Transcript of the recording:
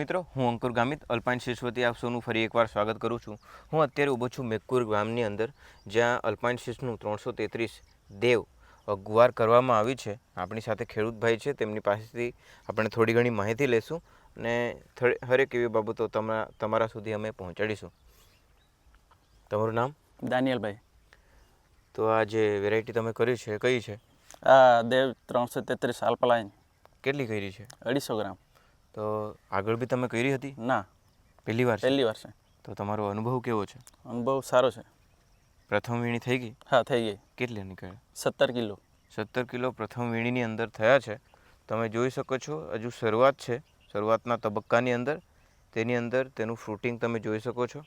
મિત્રો, હું અંકુર ગામિત અલ્પાઇન શિષ્યવતી આપ સૌનું ફરી એકવાર સ્વાગત કરું છું. હું અત્યારે ઊભો છું મેકુર ગામની અંદર, જ્યાં અલ્પાઇન શિષ્યનું 333 દેવ ગુવાર કરવામાં આવી છે. આપણી સાથે ખેડૂત ભાઈ છે, તેમની પાસેથી આપણે થોડી ઘણી માહિતી લેશું અને હરેક એવી બાબતો તમારા સુધી અમે પહોંચાડીશું. તમારું નામ? દાનિયલભાઈ. તો આ જે વેરાયટી તમે કરી છે કઈ છે? આ દેવ 333 આલ્પલાઇન. કેટલી કરી છે? 250 ગ્રામ. તો આગળ બી તમે કરી હતી? ના, પહેલી વાર પહેલી વાર છે. તો તમારો અનુભવ કેવો છે? અનુભવ સારો છે. પ્રથમ વીણી થઈ ગઈ? હા, થઈ ગઈ. કેટલી નીકળે? 17 કિલો. 17 કિલો પ્રથમ વીણીની અંદર થયા છે. તમે જોઈ શકો છો, હજુ શરૂઆત છે. શરૂઆતના તબક્કાની અંદર તેની અંદર તેનું ફ્રૂટિંગ તમે જોઈ શકો છો.